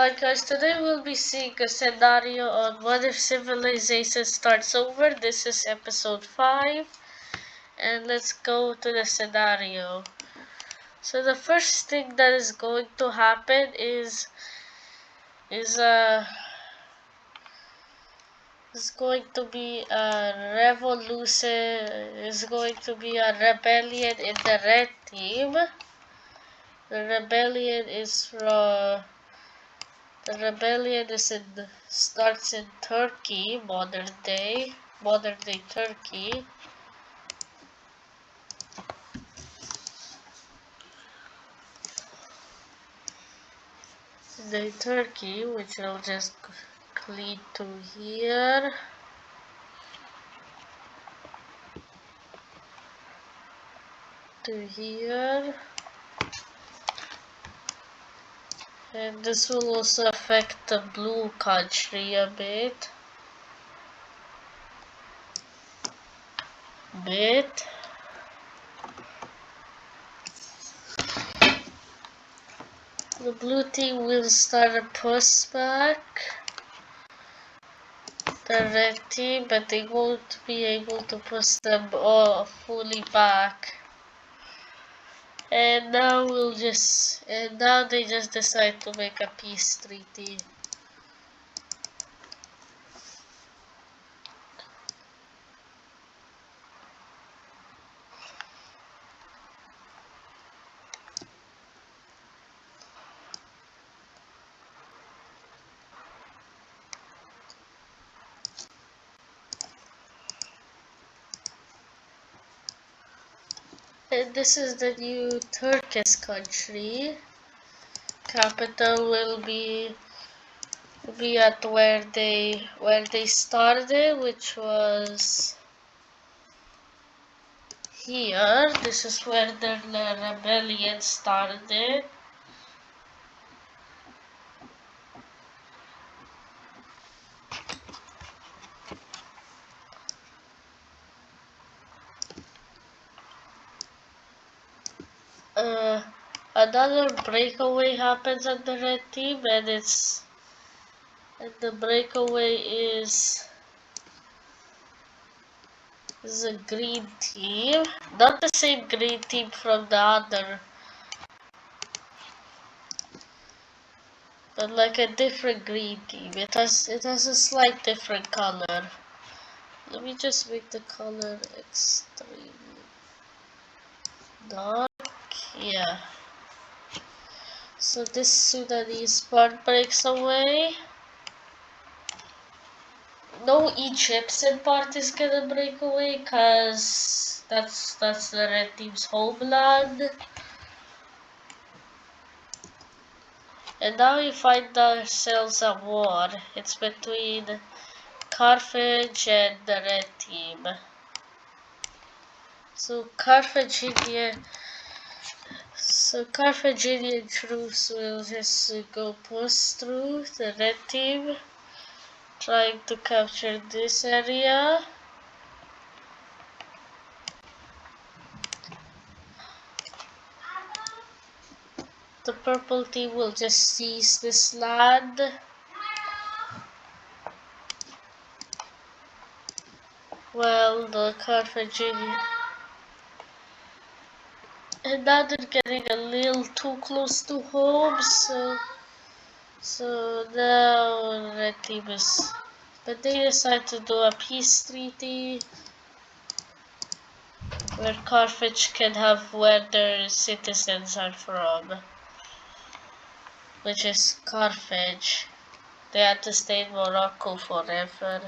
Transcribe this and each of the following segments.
Hi guys, today we'll be seeing a scenario on what if civilization starts over. This is episode 5, and let's go to the scenario. So the first thing that is going to happen is is going to be a revolution, is going to be a rebellion in the red team. The rebellion starts in Turkey, modern day Turkey. Which I'll just click to here. To here. And this will also affect the blue country a bit. The blue team will start a pushback. The red team, but they won't be able to push them all fully back. And now they just decide to make a peace treaty. And this is the new Turkish country. Capital will be at where they started, which was here. This is where the rebellion started. Another breakaway happens on the red team, and the breakaway is a green team, not the same green team from the other, but like a different green team. It has a slight different color. Let me just make the color extremely dark. Yeah. So this Sudanese part breaks away. No Egyptian part is gonna break away, cause that's the red team's homeland. And now we find ourselves a war. It's between Carthage and the red team. So Carthaginian troops will just go push through the red team, trying to capture this area. The purple team will just seize this land. Well, the Carthaginian. And now they're getting a little too close to home, so now red team is. But they decide to do a peace treaty where Carthage can have where their citizens are from, which is Carthage. They had to stay in Morocco forever.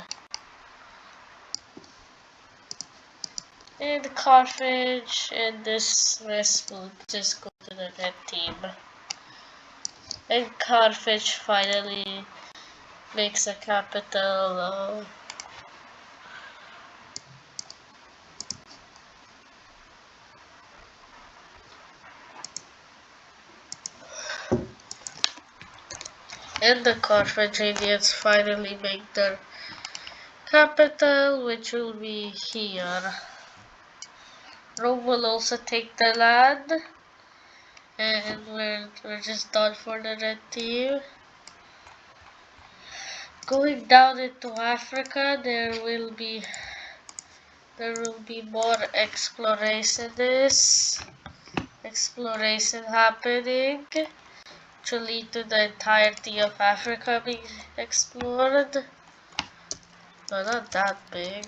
And Carthage and this rest will just go to the red team. And Carthage finally makes a capital. And the Carthaginians finally make their capital, which will be here. Rome will also take the land, and we're just done for the red team. Going down into Africa, there will be more exploration happening to lead to the entirety of Africa being explored. No, not that big,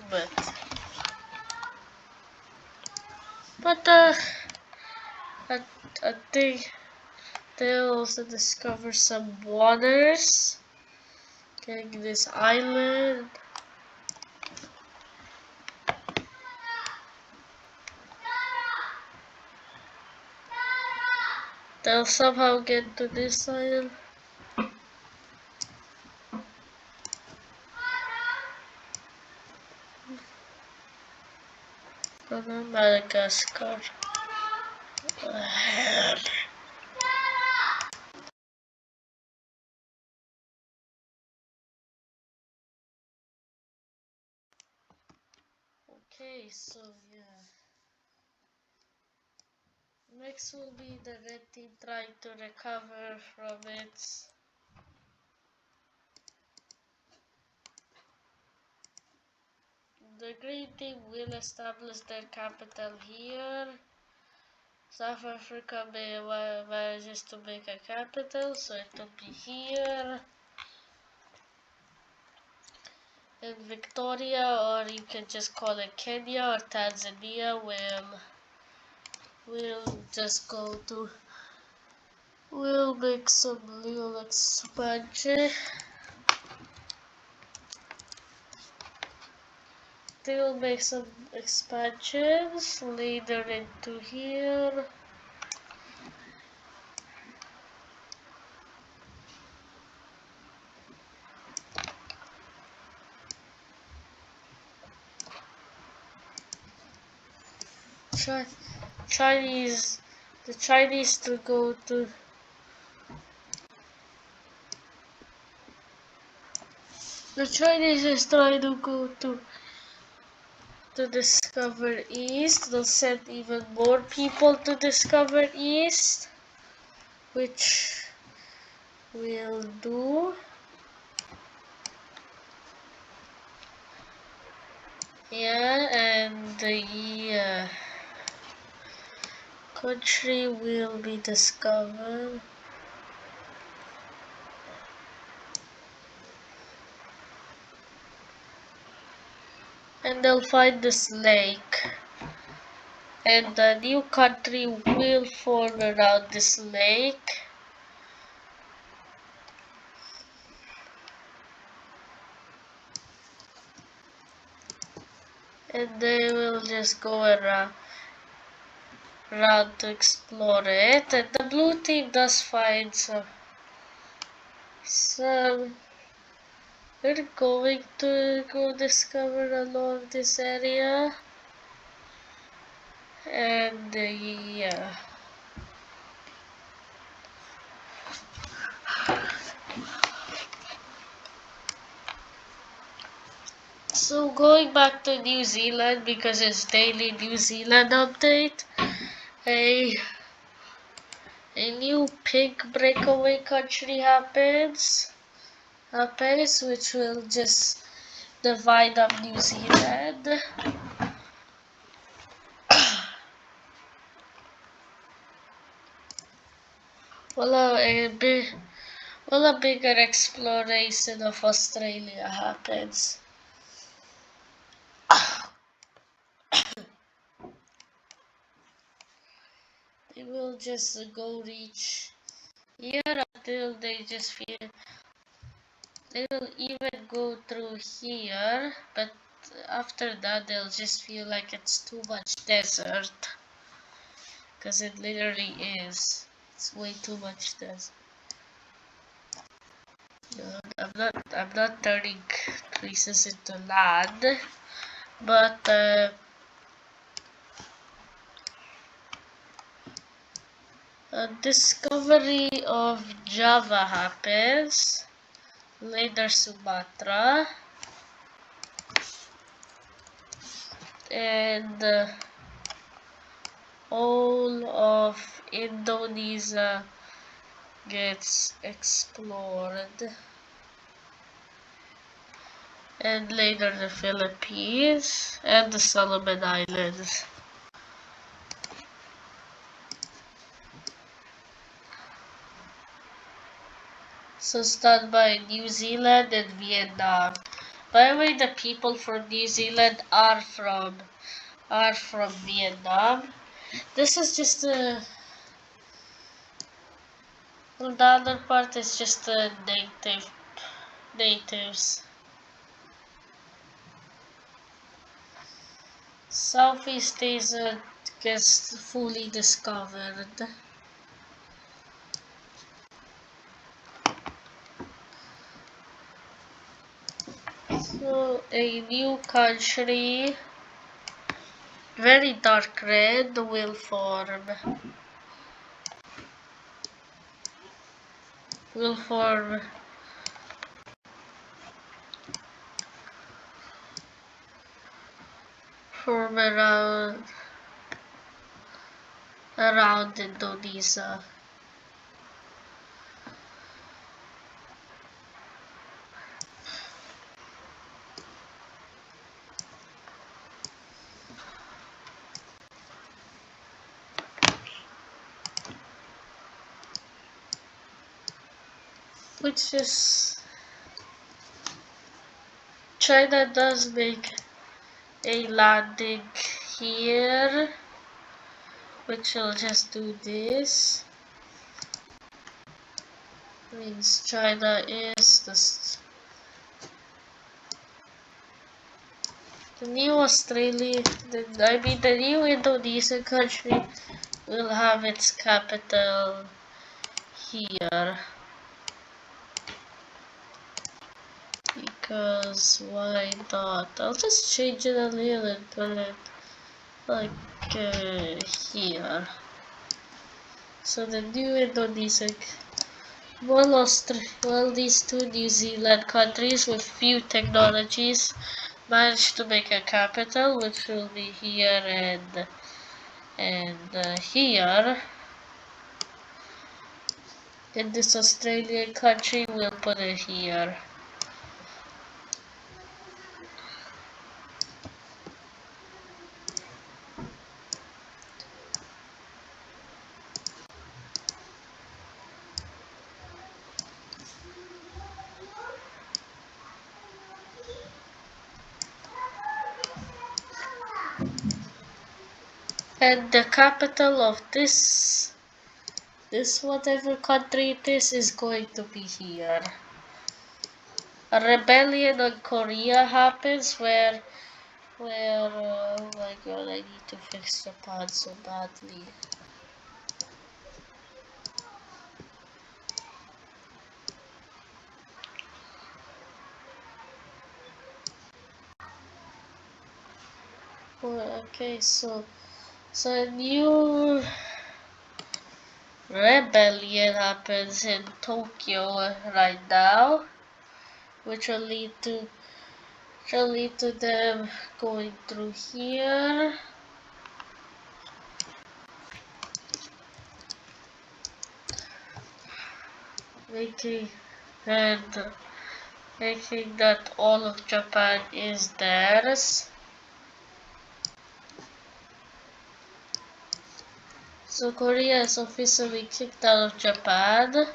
but I, I think they'll also discover some waters. Getting this island. They'll somehow get to this island. Oh no, Madagascar. Okay, so yeah. Next will be the red team trying to recover from its the green team will establish their capital here. South Africa manages to make a capital, so it will be here. And Victoria, or you can just call it Kenya or Tanzania, will just go to, will make some little expansion. They will make some expansions later into here. Chinese, the Chinese to go to the Chinese is trying to go to discover East. They'll send even more people to discover East, which we'll do. Yeah, and the country will be discovered. And they'll find this lake. And a new country will form around this lake. And they will just go around to explore it. And the blue team does find some we're going to go discover along this area. And yeah. So going back to New Zealand, because it's daily New Zealand update, a new pink breakaway country happens, which will just divide up New Zealand. Well, a bigger exploration of Australia happens. They will just go reach here until they just feel they will even go through here, but after that they'll just feel like it's too much desert, because it literally is. It's way too much desert. No, I'm not turning places into land, but a discovery of Java happens, later Sumatra, and all of Indonesia gets explored. and later the Philippines and the Solomon Islands. So start by New Zealand and Vietnam. By the way, the people from New Zealand are from Vietnam. This is just the other part is just the natives. Southeast Asia gets fully discovered. So a new country, very dark red, will form. Form around Indonesia. Which is China does make a landing here, which will just do this. Means China is the new Australia. The new Indonesian country will have its capital here. Because why not? I'll just change it a little and put it like here. So the new Indonesian, well, these two New Zealand countries with few technologies managed to make a capital, which will be here and here. And this Australian country will put it here. And the capital of this whatever country it is going to be here. A rebellion on Korea happens where oh my god, I need to fix Japan so badly. Okay, so a new rebellion happens in Tokyo right now, which will lead to them going through here. Making that all of Japan is theirs. So Korea is officially kicked out of Japan.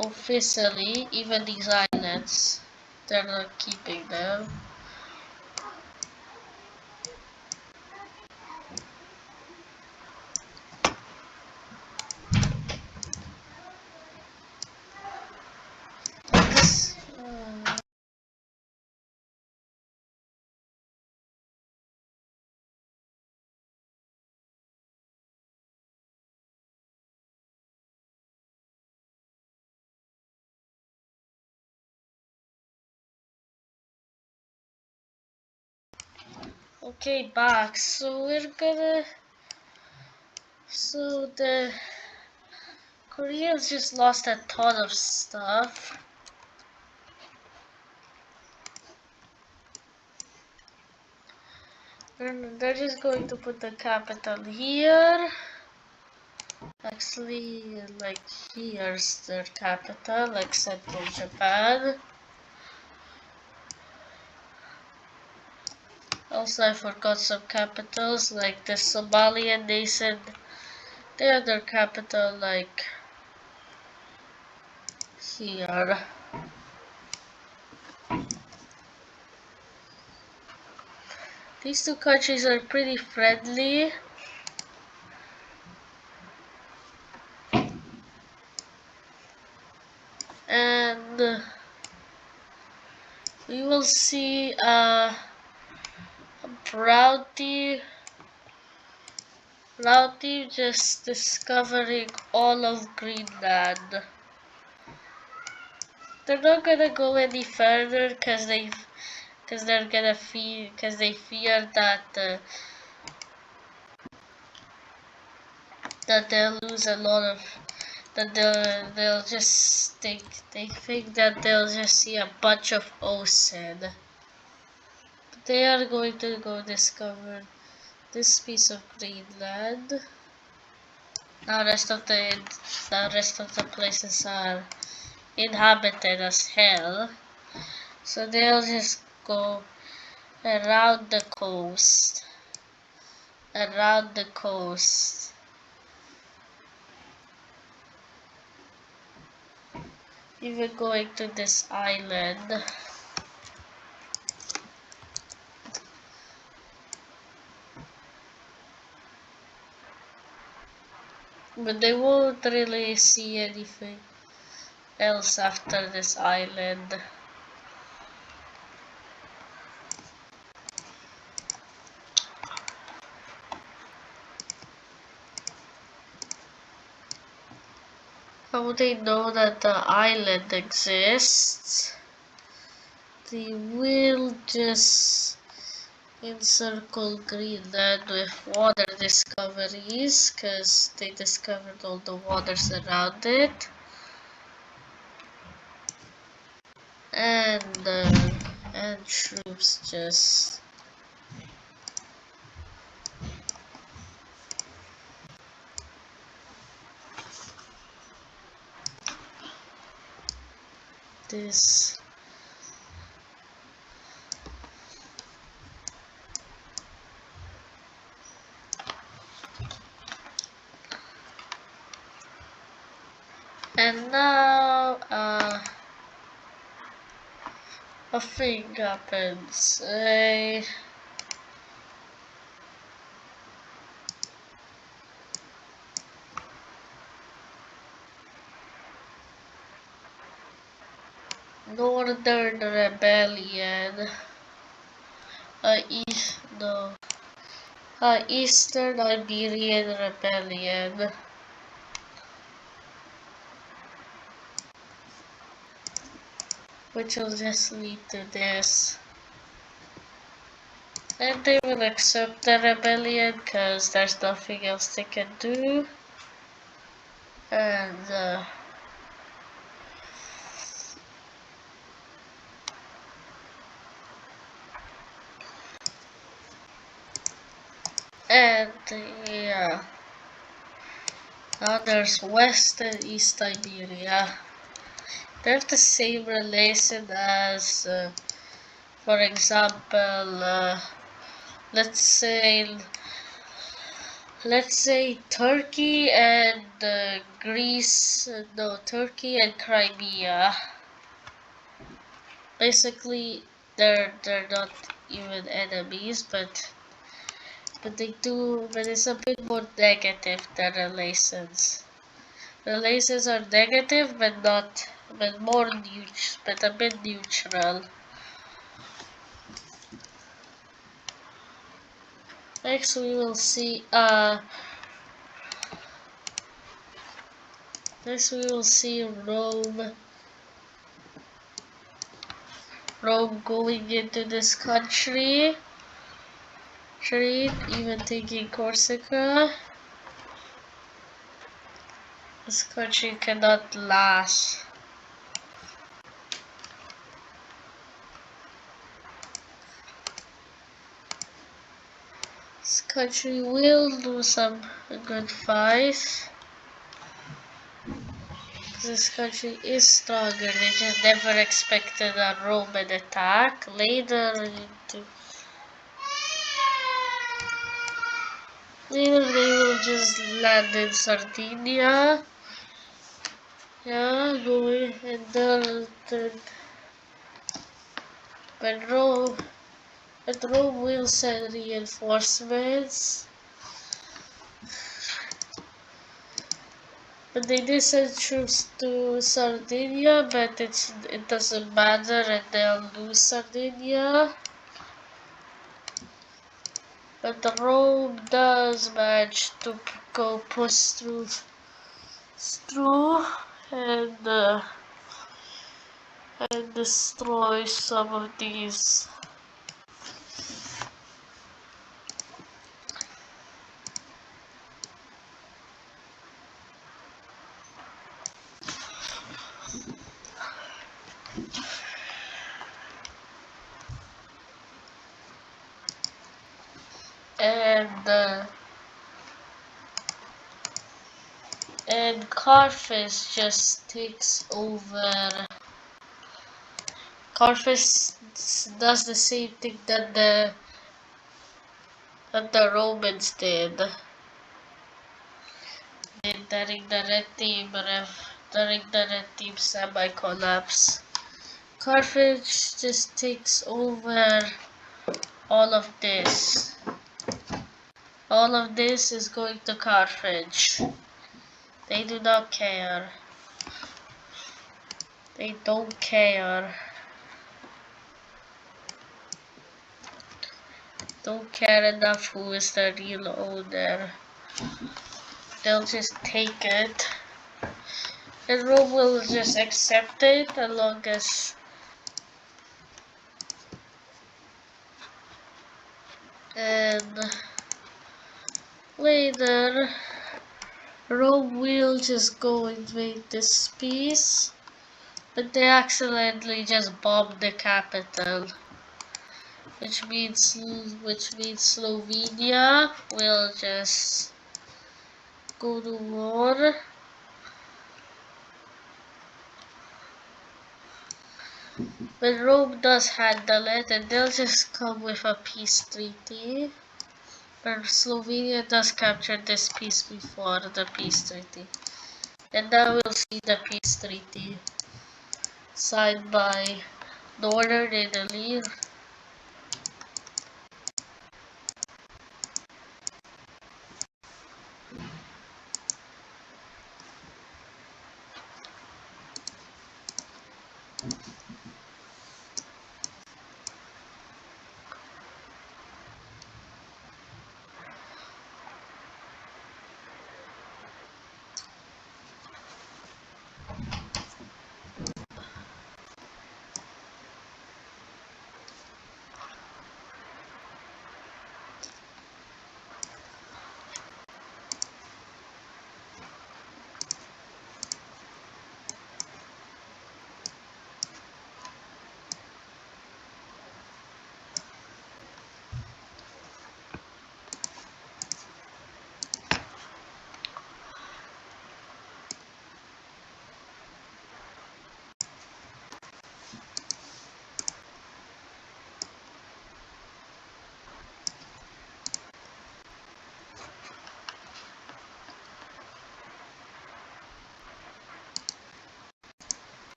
Officially, even these islands, they're not keeping them. Okay, back. So the Koreans just lost a ton of stuff. And they're just going to put the capital here. Actually, like here's their capital, like central Japan. Also, I forgot some capitals like the Somalian nation. They have their capital like here. These two countries are pretty friendly. And we will see Prouty just discovering all of Greenland. They're not gonna go any further because they fear that they'll lose a lot of that they'll just think that they'll just see a bunch of ocean. But they are going to go discover this piece of Greenland. Now the rest of the places are inhabited as hell. So they'll just go around the coast. Around the coast. Even going to this island. But they won't really see anything else after this island. How they know that the island exists? They will just encircle Greenland with water discoveries, because they discovered all the waters around it. And troops just this. And now a thing happens. Northern Rebellion. Eastern Iberian Rebellion. Which will just lead to this. And they will accept the rebellion because there's nothing else they can do. And yeah. Now there's West and East Iberia. They have the same relation as, for example, let's say Turkey and Greece. No, Turkey and Crimea. Basically, they're not even enemies, but it's a bit more negative than relations. Relations are negative, but a bit neutral. Next, we will see Rome going into this country. Even taking Corsica. This country cannot last. This country will do some good fights. This country is stronger. They just never expected a Roman attack. Later into Later they will just land in Sardinia. Yeah, going and then when Rome will send reinforcements. But they did send troops to Sardinia, but it doesn't matter and they'll lose Sardinia. But the Rome does manage to go push through and destroy some of these. And Carthage just takes over. Carthage does the same thing that the Romans did during the Red Team semi-collapse. Carthage just takes over all of this. All of this is going to Carthage. They do not care. They don't care. Don't care enough who is the real owner. They'll just take it. And Rome will just accept it as long as and later Rome will just go invade this piece. But they accidentally just bombed the capital. Which means Slovenia will just go to war. But Rome does handle it and they'll just come with a peace treaty. But Slovenia does capture this piece before the peace treaty. And now we'll see the peace treaty signed by Northern Italy.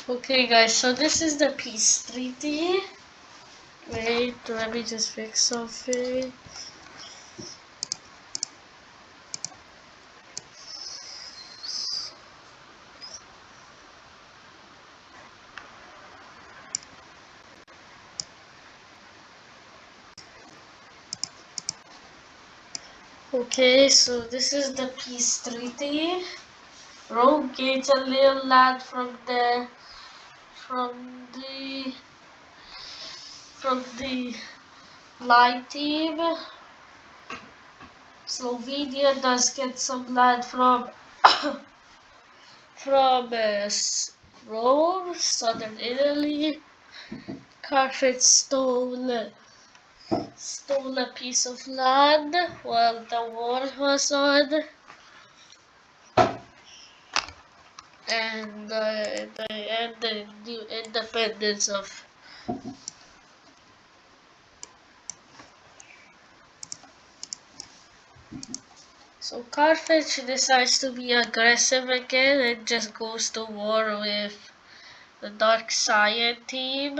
Okay guys, so this is the peace treaty. Wait, let me just fix something. Okay, so this is the peace treaty. Rome gains a little land from the line team. Slovenia does get some land from from Rome, southern Italy. Carthage stole a piece of land while the war was on, and the new independence of So Carthage decides to be aggressive again and just goes to war with the Dark Scion team.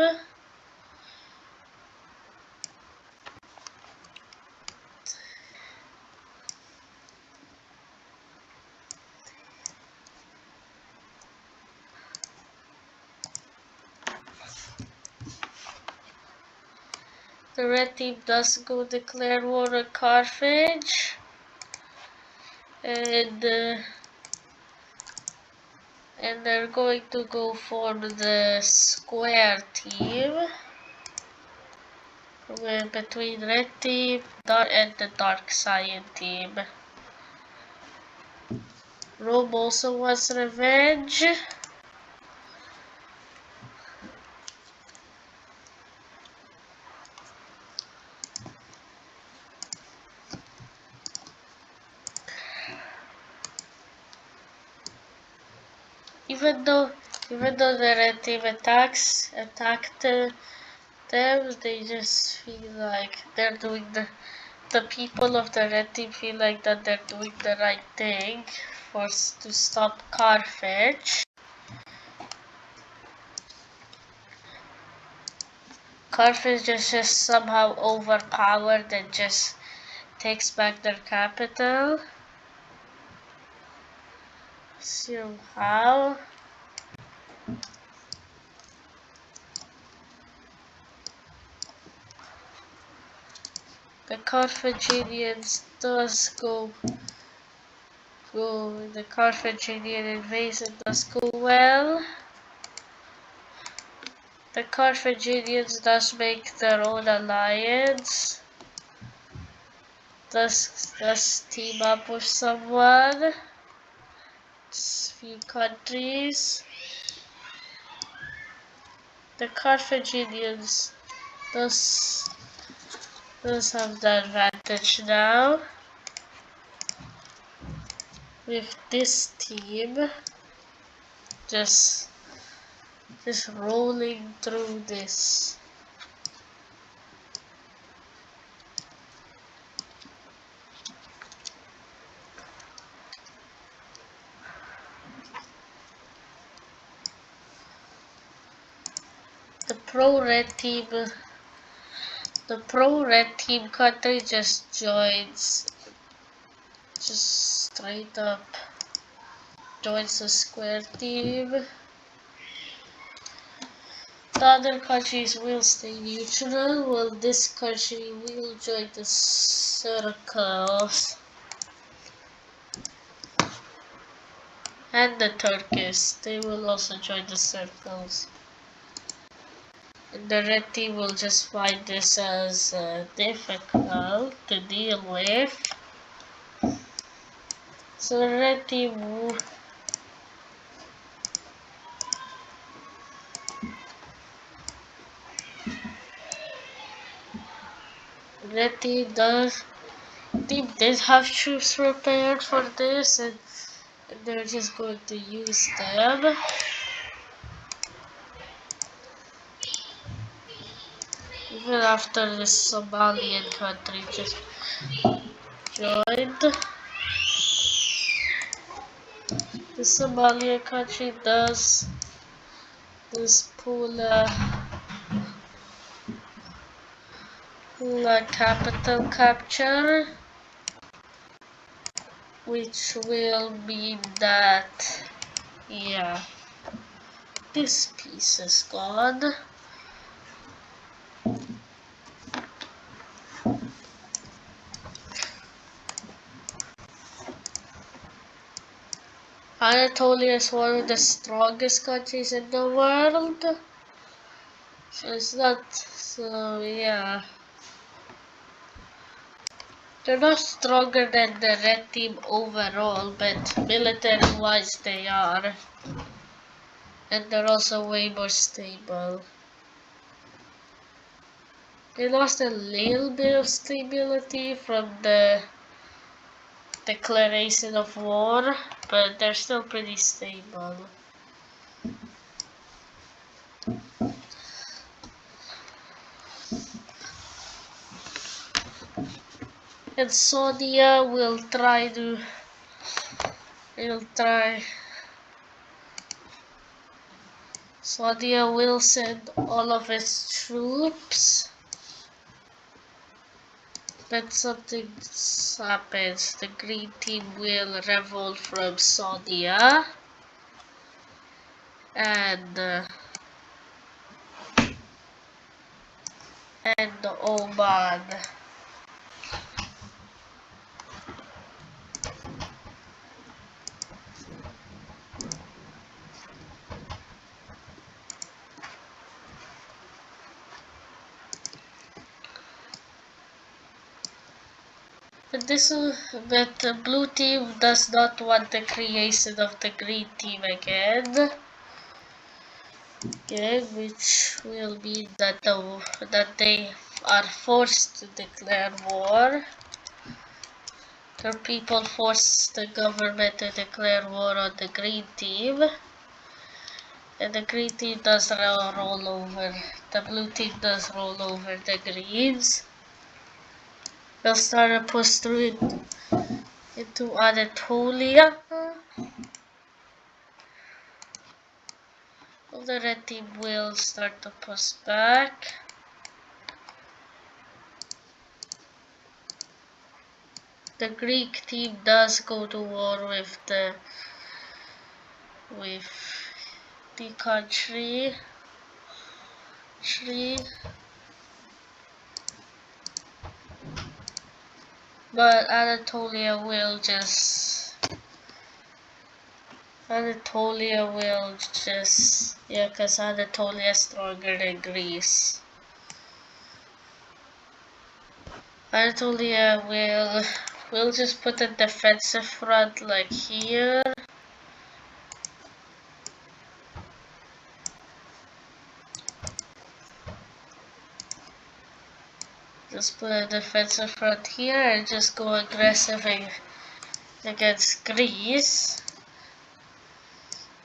The red team does go declare war on Carthage. And they're going to go form the square team between red team and the Dark Scion team. Rome also wants revenge. Even though the red team attacked them, they just feel like they're doing the people of the red team feel like that they're doing the right thing to stop Carthage. Carthage is just somehow overpowered and just takes back their capital. Somehow. The Carthaginians the Carthaginian invasion does go well. The Carthaginians thus make their own alliance. Thus team up with someone. Few countries. The Carthaginians thus have the advantage now with this team just rolling through this. The pro-red team country just joins, just straight up joins the square team. The other countries will stay neutral, while this country will join the circles. And the Turkish, they will also join the circles. And the red team will just find this as difficult to deal with. So the red team did have troops prepared for this, and they're just going to use them. Even after the Somalian country just joined. The Somalian country does pull a capital capture, which will mean that, yeah, this piece is gone. Anatolia is one of the strongest countries in the world. So it's not, so yeah. They're not stronger than the red team overall, but military-wise they are. And they're also way more stable. They lost a little bit of stability from the declaration of war, but they're still pretty stable. And Sonia will try. Sonia will send all of its troops. Then something happens. The green team will revolt from Sonia. And Oman. But the blue team does not want the creation of the green team again. Okay, which will mean that they are forced to declare war. The people force the government to declare war on the green team. And the green team does roll over. The blue team does roll over the greens. They'll start to push through into Anatolia. The red team will start to push back. The Greek team does go to war with the country. But Anatolia will just yeah, because Anatolia is stronger than Greece. Anatolia will just put a defensive front like here. Just put a defensive front here and just go aggressive against Greece.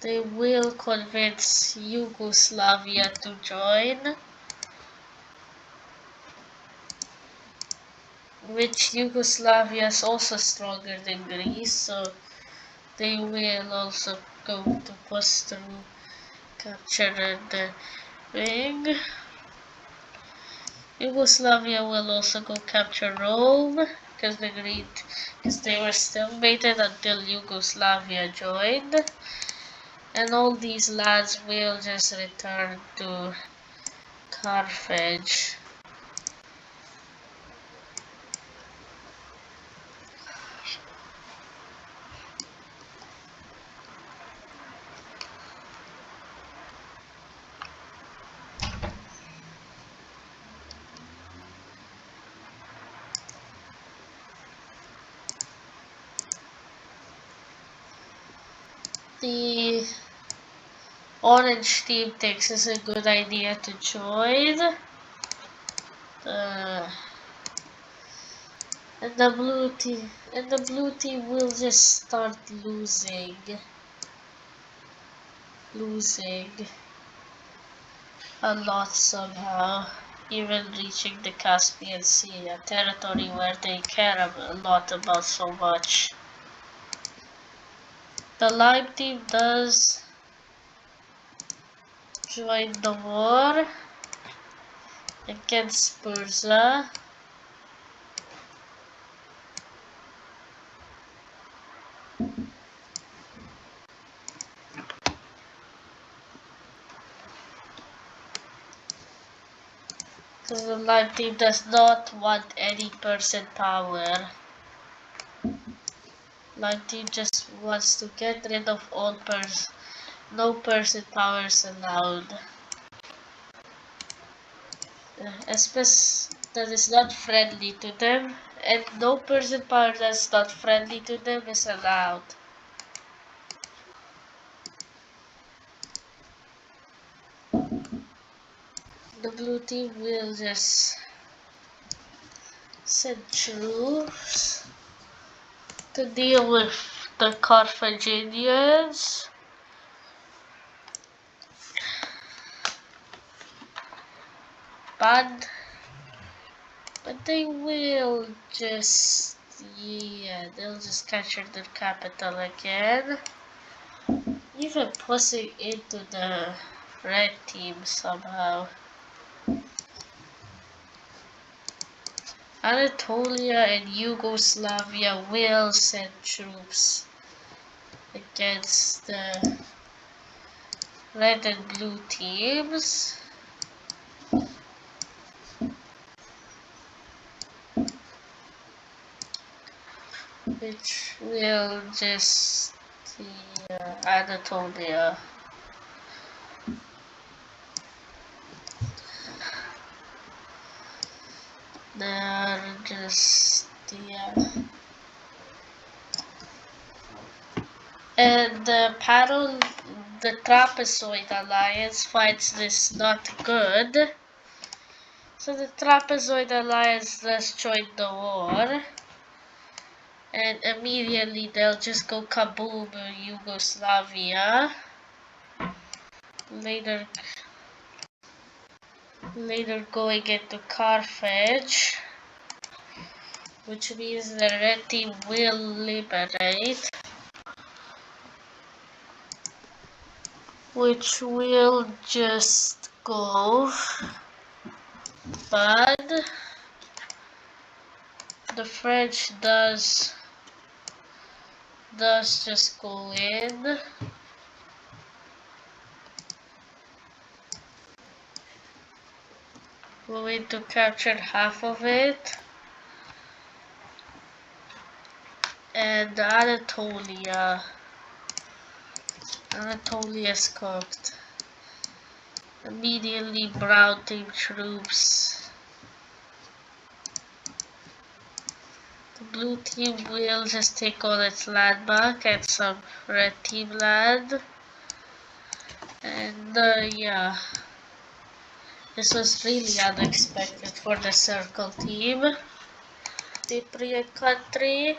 They will convince Yugoslavia to join, which Yugoslavia is also stronger than Greece, so they will also go to push through, capture the ring. Yugoslavia will also go capture Rome, because they were still mated until Yugoslavia joined. And all these lands will just return to Carthage. The orange team thinks it's a good idea to join. And the blue team will just start losing a lot somehow, even reaching the Caspian Sea, a territory where they care a lot about so much. The lime team does join the war against Persia. Because the lime team does not want any Persian power. Lime team just wants to get rid of all no Persian powers allowed. Especially that is not friendly to them, and no Persian power that's not friendly to them is allowed. The blue team will just send troops to deal with the Carthaginians. But But they will just, yeah, they'll just capture the capital again. Even pushing into the red team somehow. Anatolia and Yugoslavia will send troops against the red and blue teams. Which will just Anatolia. They're just and the Trapezoid Alliance finds this not good. So the Trapezoid Alliance does join the war. And immediately they'll just go kaboom Yugoslavia. Later going into Carthage. Which means the red team will liberate. Which will just go bad. The French does just go in. Going to capture half of it. And Anatolia is cooked. Immediately brown team troops. The blue team will just take all its land back and some red team land. And yeah, this was really unexpected for the circle team. Cypriot country.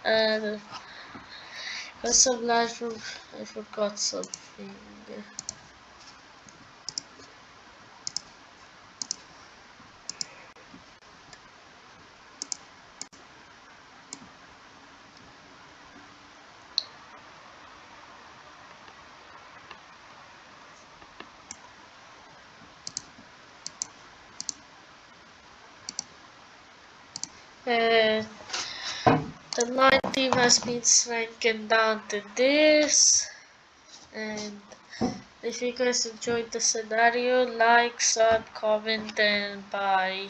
And some land from, I forgot something. And the 9 team has been shrunken down to this. And if you guys enjoyed the scenario, like, sub, comment, and bye.